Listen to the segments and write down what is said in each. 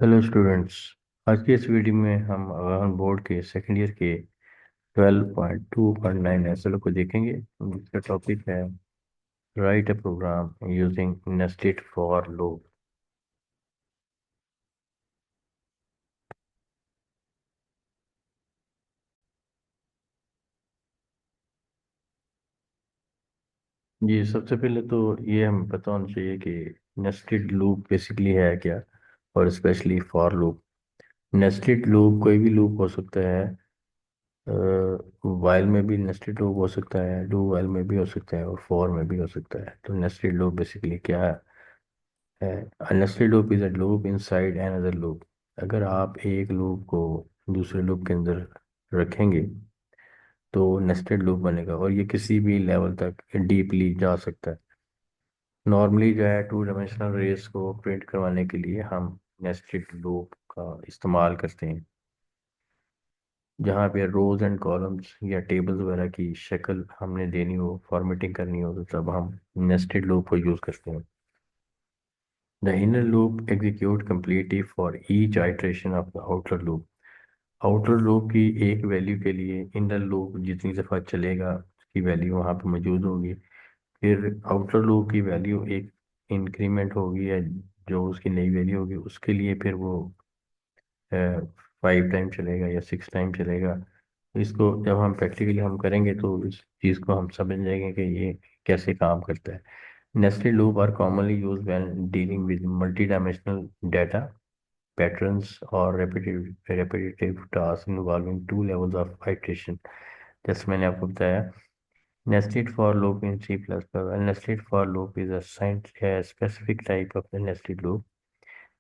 Hello students. आज की इस वीडियो में हम अवाहन बोर्ड के सेकेंड ईयर के 12.2.9 एसएल को देखेंगे, जिसका टॉपिक है write a program using nested for loop. जी, सबसे पहले तो ये हमें पता होना चाहिए कि नेस्टेड लूप बेसिकली है क्या, और specially for loop. Nested loop कोई भी लूप हो सकता है। वाइल में भी नेस्टेड लूप हो सकता है, डू वाइल में भी हो सकता है, और फॉर में भी हो सकता है। तो नेस्टेड लूप बेसिकली क्या है? A nested loop is a loop inside another loop। अगर आप एक लूप को दूसरे लूप के अंदर रखेंगे तो नेस्टेड लूप बनेगा, और ये किसी भी लेवल तक डीपली जा सकता है। नॉर्मली जो है, टू डायमेंशनल रेस को प्रिंट करवाने के लिए हम नेस्टेड लूप का इस्तेमाल करते हैं। जहाँ पे रोज एंड कॉलम्स या टेबल्स वगैरह की शक्ल हमने देनी हो, फॉर्मेटिंग करनी हो, तो तब हम नेस्टेड लूप को यूज़ करते हैं। The inner loop execute completely for each iteration of the outer loop। Outer loop की एक वैल्यू के लिए इनर लूप जितनी दफ़ा चलेगा उसकी वैल्यू वहाँ पे मौजूद होगी। फिर आउटर लूप की वैल्यू एक इंक्रीमेंट होगी, या जो उसकी नई वैल्यू होगी उसके लिए फिर वो 5 टाइम चलेगा या 6 टाइम चलेगा। इसको जब हम प्रैक्टिकली हम करेंगे तो इस चीज़ को हम समझ जाएंगे कि ये कैसे काम करता है। Nested loop are commonly used when dealing with multi-dimensional data, patterns, or repetitive tasks involving two levels of iteration। जैसे मैंने आपको बताया, nested for loop in C++। A nested for loop is a specific type of the nested loop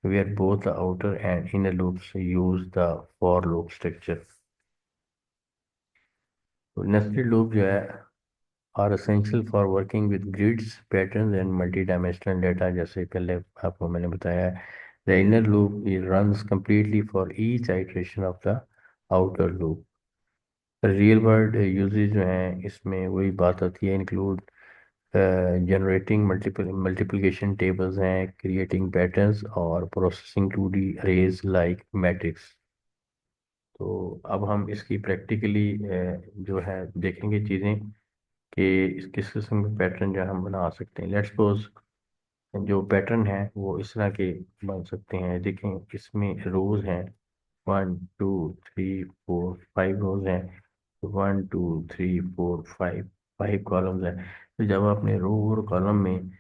where both the outer and inner loops use the for loop structure। तो nested loop जो है are essential for working with grids, patterns and multi-dimensional data। जैसे पहले आपको मैंने बताया है, the inner loop it runs completely for each iteration of the outer loop। Real world usages जो हैं इसमें वही बात आती है, इंक्लूड जनरेटिंग मल्टीप्लिकेशन टेबल्स हैं, क्रिएटिंग पैटर्न्स और processing 2D arrays like matrix. तो अब हम इसकी प्रैक्टिकली जो है देखेंगे चीज़ें कि किस किस्म के पैटर्न जो हम बना सकते हैं। लेट्स सपोज जो पैटर्न है वो इस तरह के बन सकते हैं। देखें, इसमें रोज हैं 1 2 3 4 5 रोज हैं। 1 2 3 4 5 5 कॉलम्स हैं। तो जब आपने रो और कॉलम में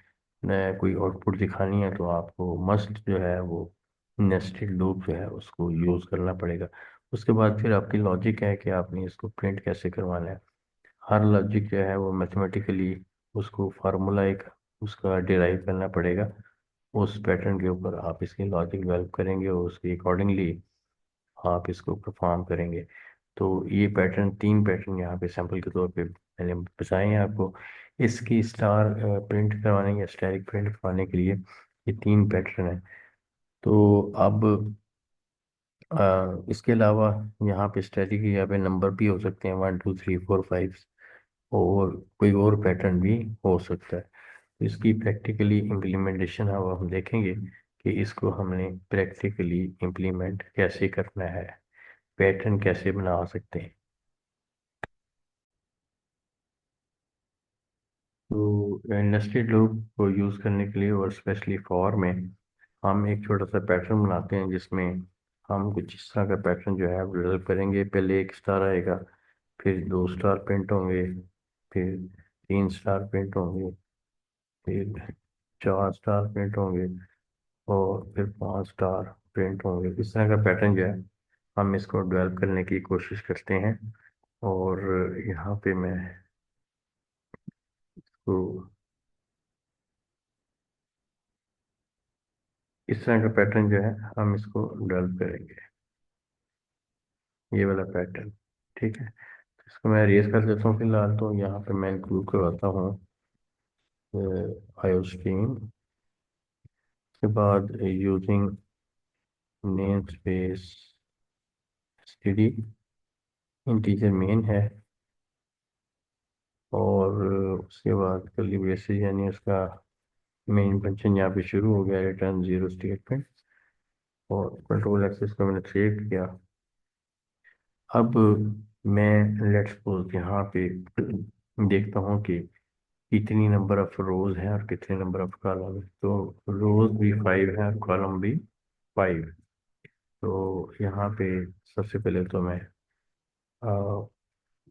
कोई आउटपुट दिखानी है तो आपको मस्ट जो है वो नेस्टेड लूप जो है उसको यूज़ करना पड़ेगा। उसके बाद फिर आपकी लॉजिक है कि आपने इसको प्रिंट कैसे करवाना है। हर लॉजिक जो है वो मैथमेटिकली उसको फार्मूला एक उसका डिराइव करना पड़ेगा। उस पैटर्न के ऊपर आप इसकी लॉजिक डेवलप करेंगे और उसके अकॉर्डिंगली आप इसको परफॉर्म करेंगे। तो ये पैटर्न, 3 पैटर्न यहाँ पे सैंपल के तौर पे मैंने बताए हैं आपको। इसकी स्टार प्रिंट करवाने या स्टैटिक प्रिंट करवाने के लिए ये 3 पैटर्न है। तो अब इसके अलावा यहाँ पे स्टैटिक यहाँ पे नंबर भी हो सकते हैं 1 2 3 4 5, और कोई और पैटर्न भी हो सकता है। तो इसकी प्रैक्टिकली इम्प्लीमेंटेशन अब हम देखेंगे कि इसको हमने प्रैक्टिकली इम्प्लीमेंट कैसे करना है, पैटर्न कैसे बना सकते हैं। तो नेस्टेड लूप को यूज़ करने के लिए और स्पेशली फॉर में हम एक छोटा सा पैटर्न बनाते हैं, जिसमें हम कुछ इस तरह का पैटर्न जो है डेवलप करेंगे। पहले एक स्टार आएगा, फिर 2 स्टार प्रिंट होंगे, फिर 3 स्टार प्रिंट होंगे, फिर 4 स्टार प्रिंट होंगे, और फिर 5 स्टार प्रिंट होंगे। इस तरह का पैटर्न जो है हम इसको डेवलप करने की कोशिश करते हैं। और यहाँ पे मैं तो इस तरह का पैटर्न जो है हम इसको डेवलप करेंगे, ये वाला पैटर्न। ठीक है, तो इसको मैं रेज कर देता हूँ फिलहाल। तो यहाँ पे मैं इंक्लूड करवाता हूँ आयो स्ट्रीम के बाद using name space std integer main है, और उसके बाद कर्ली ब्रेसेस यानी उसका मेन फंक्शन यहाँ पे शुरू हो गया, रिटर्न 0 स्टेटमेंट। और कंट्रोल एक्सेस को मैंने सेव किया। अब मैं लेट्स सपोज यहाँ पे देखता हूँ कि कितनी नंबर ऑफ रोज है और कितने नंबर ऑफ कॉलम है। तो रोज भी 5 है और कॉलम भी 5। तो यहाँ पे सबसे पहले तो मैं अ,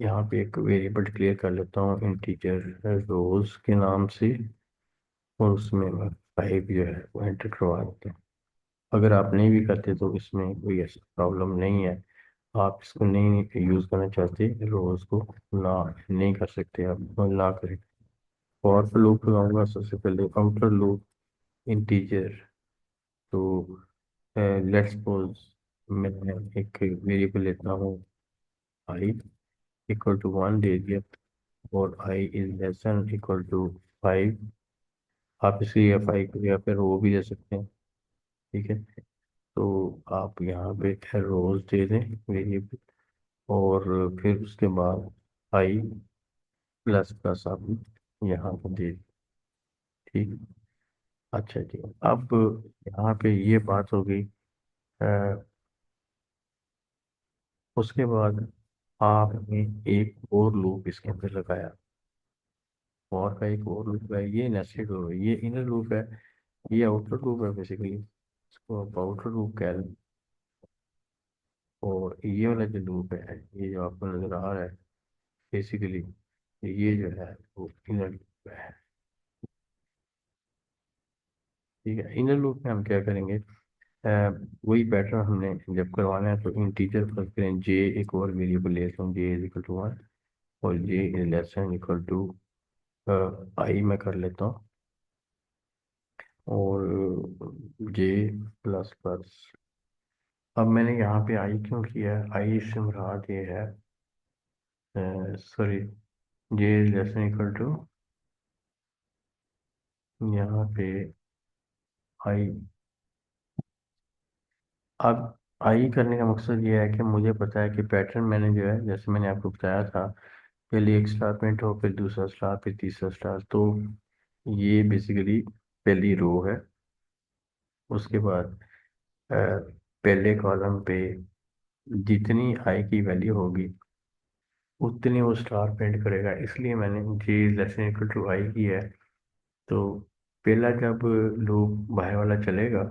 यहाँ पे एक वेरिएबल डिक्लेयर कर लेता हूँ इंटीजर रोज के नाम से, और उसमें मैं 5 जो है वो एंटर करवा देता हूँ। अगर आप नहीं भी करते तो इसमें कोई ऐसी प्रॉब्लम नहीं है। आप इसको नहीं यूज़ करना चाहते रोज को, ना नहीं कर सकते आप, ना करें। फॉर लूप लगाऊंगा सबसे पहले, आउटर लूप इंटीजर। तो लेट्स सपोज मैं एक वेरिएबल लेता हूँ आई इक्वल टू 1 दे दिया, और I is less than equal to 5। आप इसे एफ आई को या फिर वो भी दे सकते हैं, ठीक है। तो आप यहाँ पे रोज दे दें वेरिएबल, और फिर उसके बाद आई प्लस प्लस आप यहाँ पे दे दें, ठीक। अच्छा जी, अब यहाँ पे ये बात हो गई। उसके बाद आपने एक और लूप इसके अंदर लगाया, और का एक और लूप है, ये नेस्टेड लूप है, ये इनर लूप है, ये आउटर लूप है बेसिकली, इसको आप आउटर लूप कह लें। और ये वाला जो लूप है, ये जो आपको नजर आ रहा है बेसिकली, ये जो है वो इनर लूप है, ठीक है। इनर लूप में हम क्या करेंगे, वही पैटर्न हमने जब करवाना है तो इंटीजर फर्स्ट करें, जे एक और वेरिएबल लेता हूँ, जे इज इक्वल टू 1, और J is less than equal to I में कर लेता हूँ, और जे प्लस प्लस। अब मैंने यहाँ पे आई क्यों किया है, आई से मुराद ये है, sorry, J is less than equal to, यहाँ पे आई। अब आई करने का मकसद ये है कि मुझे पता है कि पैटर्न मैंने जो है, जैसे मैंने आपको बताया था, पहले एक स्टार प्रिंट हो, फिर दूसरा स्टार, फिर तीसरा स्टार। तो ये बेसिकली पहली रो है। उसके बाद पहले कॉलम पे जितनी आई की वैल्यू होगी उतनी वो स्टार प्रिंट करेगा, इसलिए मैंने जे लेस देन इक्वल टू आई की है। तो पहला जब लूप बाहर वाला चलेगा,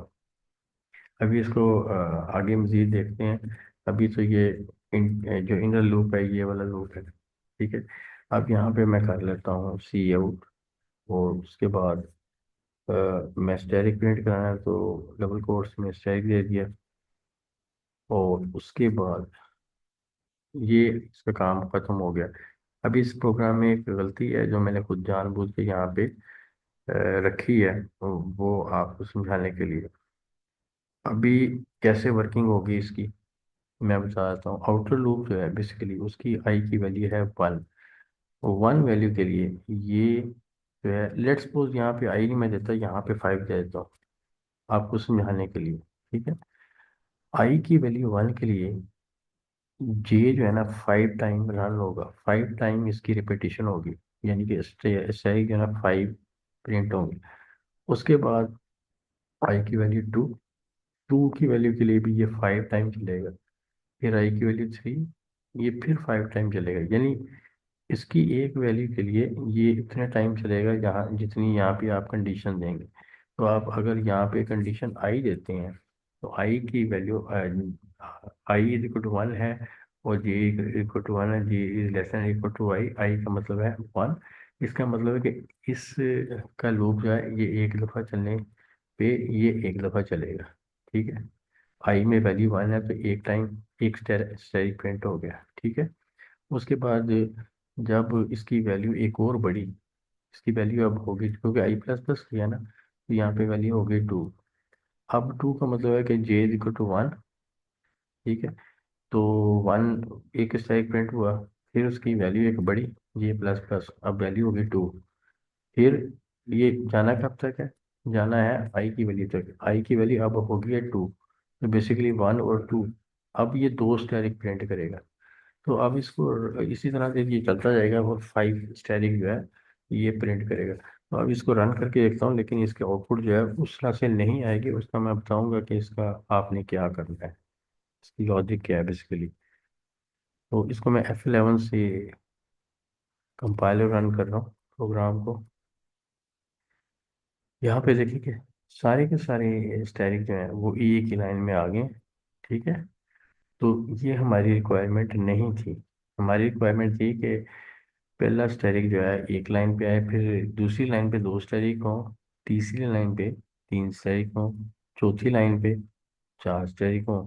अभी इसको आगे मजीद देखते हैं। अभी तो ये जो इनर लूप है ये वाला लूप है, ठीक है। अब यहाँ पे मैं कर लेता हूँ सी आउट, और उसके बाद मैं स्टैटिक प्रिंट कराना है तो डबल कोट्स में स्टैटिक दे दिया। और उसके बाद ये इसका काम खत्म हो गया। अभी इस प्रोग्राम में एक गलती है जो मैंने खुद जानबूझ के यहाँ पे रखी है, तो वो आपको समझाने के लिए। अभी कैसे वर्किंग होगी इसकी मैं बता देता हूँ। आउटर लूप जो है बेसिकली उसकी आई की वैल्यू है 1। 1 वैल्यू के लिए ये जो है, लेट्स सपोज यहाँ पे आई नहीं मैं देता, यहाँ पे 5 दे देता हूँ आपको समझाने के लिए, ठीक है। आई की वैल्यू 1 के लिए जे जो है ना 5 टाइम रन होगा, 5 टाइम इसकी रिपीटिशन होगी, यानी कि स्टैक जो है ना 5 प्रिंट होंगे। उसके बाद आई की वैल्यू 2, 2 की वैल्यू के लिए भी ये 5 टाइम चलेगा। फिर आई की वैल्यू 3, ये फिर 5 टाइम चलेगा। यानी इसकी एक वैल्यू के लिए ये इतने टाइम चलेगा जहाँ जितनी यहाँ पे आप कंडीशन देंगे। तो आप अगर यहाँ पे कंडीशन आई देते हैं तो आई की value I is equal to 1 है, और जे इक्वल टू 1 है, J is less than equal to I, I का मतलब है 1। इसका मतलब है कि इस का लूप जो है ये एक दफ़ा चलने पे ये एक दफ़ा चलेगा, ठीक है। आई में वैल्यू 1 है तो एक टाइम एक स्टेरिक प्रिंट हो गया, ठीक है। उसके बाद जब इसकी वैल्यू एक और बढ़ी, इसकी वैल्यू अब होगी क्योंकि आई प्लस प्लस किया ना, तो यहाँ पे वैल्यू हो गई 2। अब 2 का मतलब है कि जे इज इक्वल टू 1, ठीक है। तो 1 एक स्ट्राइक प्रिंट हुआ, फिर उसकी वैल्यू एक बढ़ी, जे प्लस प्लस, अब वैल्यू हो गई 2। फिर ये जाना कब तक है, जाना है आई की वैल्यू तक। आई की वैल्यू अब हो गई है 2, तो बेसिकली 1 और 2, अब ये दो स्टैरिक प्रिंट करेगा। तो अब इसको इसी तरह से ये चलता जाएगा और 5 स्टैरिक जो है ये प्रिंट करेगा। तो अब इसको रन करके देखता हूँ, लेकिन इसके आउटपुट जो है उस तरह से नहीं आएगी। उसका मैं बताऊंगा कि इसका आपने क्या करना है, इसकी लॉजिक क्या है बेसिकली। तो इसको मैं F11 से कंपाइलर रन कर रहा हूँ प्रोग्राम को। यहाँ पे देखिए कि सारे के सारे स्टैटिक जो है वो एक ही लाइन में आ गए। ठीक है। तो ये हमारी रिक्वायरमेंट नहीं थी। हमारी रिक्वायरमेंट थी कि पहला स्टैटिक जो है एक लाइन पे आए, फिर दूसरी लाइन पे दो स्टैटिक हो, तीसरी लाइन पे तीन स्टैटिक हो, चौथी लाइन पे चार स्टैटिक हो।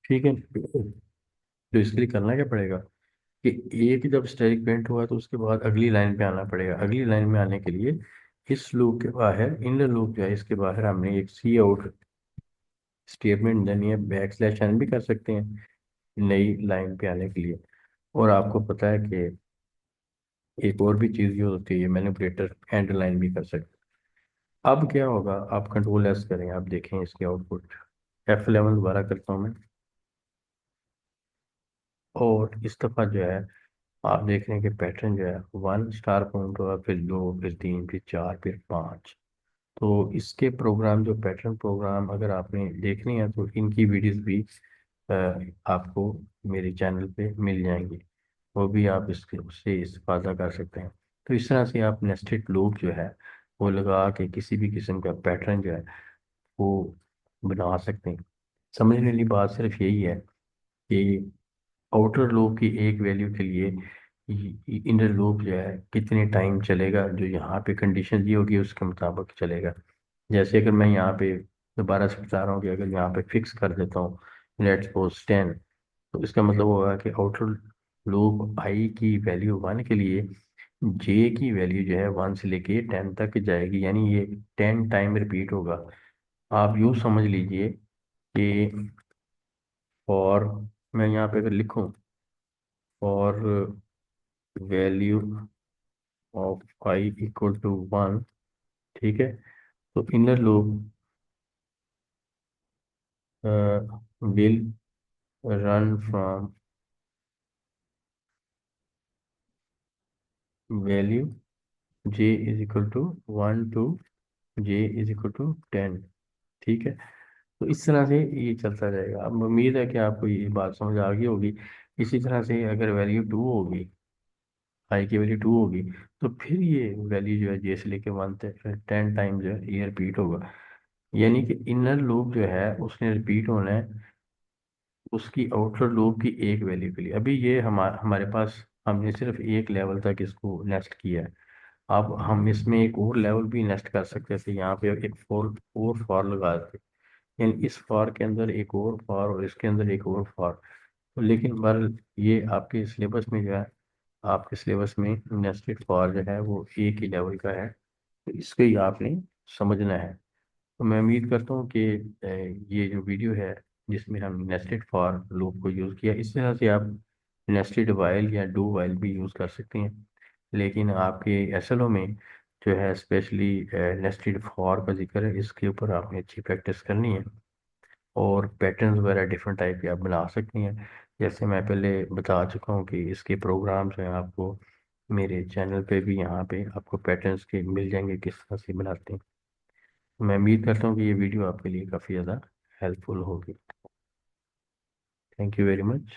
ठीक है। तो इसके लिए करना क्या पड़ेगा कि एक जब स्टैटिक पेंट हुआ तो उसके बाद अगली लाइन पे आना पड़ेगा। अगली लाइन में आने के लिए इस लूप के बाहर, इनर लूप जो है इसके बाहर हमने एक सी आउट स्टेटमेंट देनी है, बैक स्लैश एन भी कर सकते हैं नई लाइन पे आने के लिए। और आपको पता है कि एक और भी चीज़ यूज होती है, मैनिपुलेटर एंड लाइन भी कर सकते हैं। अब क्या होगा, आप कंट्रोल एस करें, आप देखें इसके आउटपुट। F11 दोबारा करता हूँ मैं, और इस दफ़ा जो है आप देख रहे हैं कि पैटर्न जो है वन स्टार पॉइंट हुआ, फिर दो, फिर तीन, फिर चार, फिर पाँच। तो इसके प्रोग्राम, जो पैटर्न प्रोग्राम अगर आपने देखनी है तो इनकी वीडियोस भी अ, आपको मेरे चैनल पे मिल जाएंगी। वो भी आप इसके उससे इस्तेफादा कर सकते हैं। तो इस तरह से आप नेस्टेड लूप जो है वो लगा के किसी भी किस्म का पैटर्न जो है वो बना सकते हैं। समझने वाली बात सिर्फ यही है कि आउटर लूप की एक वैल्यू के लिए इनर लूप जो है कितने टाइम चलेगा, जो यहाँ पे कंडीशन दी होगी उसके मुताबिक चलेगा। जैसे अगर मैं यहाँ पे दोबारा से बता रहा हूँ कि अगर यहाँ पे फिक्स कर देता हूँ लेट्स सपोज 10, तो इसका मतलब होगा कि आउटर लूप आई की वैल्यू वन के लिए जे की वैल्यू जो है वन से लेके 10 तक जाएगी, यानी ये 10 टाइम रिपीट होगा। आप यूँ समझ लीजिए कि फॉर, मैं यहाँ पे अगर लिखूँ for value of I equal to one, ठीक है, तो inner loop will run from value J is equal to one to J is equal to 10। ठीक है। तो इस तरह से ये चलता रहेगा। अब उम्मीद है कि आपको ये बात समझ आ गई होगी। इसी तरह से अगर वैल्यू टू होगी, आई की वैल्यू टू होगी, तो फिर ये वैल्यू जो है जे से लेके वन तक 10 टाइम जो है ये रिपीट होगा। यानी कि इनर लूप जो है उसने रिपीट होना है उसकी आउटर लूप की एक वैल्यू के लिए। अभी ये हमारे पास, हमने सिर्फ एक लेवल तक इसको नेस्ट किया है। अब हम इसमें एक और लेवल भी नेस्ट कर सकते थे, यहाँ पे एक और फॉर लगा देते, यानी इस फॉर के अंदर एक और फॉर और इसके अंदर एक और फॉर। लेकिन पर ये आपके सिलेबस में जो है, आपके सिलेबस में नेस्टेड फॉर जो है वो एक ही लेवल का है, तो इसको ही आपने समझना है। तो मैं उम्मीद करता हूँ कि ये जो वीडियो है जिसमें हम नेस्टेड फॉर लूप को यूज़ किया, इस तरह से आप नेस्टेड वाइल या डू वाइल भी यूज़ कर सकते हैं। लेकिन आपके एसएलओ में जो है स्पेशली नेस्टेड फॉर का जिक्र है, इसके ऊपर आपने अच्छी प्रैक्टिस करनी है। और पैटर्न्स वगैरह डिफरेंट टाइप के आप बना सकती हैं। जैसे मैं पहले बता चुका हूँ कि इसके प्रोग्राम्स हैं, आपको मेरे चैनल पे भी यहाँ पे आपको पैटर्न्स के मिल जाएंगे किस तरह से बनाते हैं। मैं उम्मीद करता हूँ कि ये वीडियो आपके लिए काफ़ी ज़्यादा हेल्पफुल होगी। Thank you very much.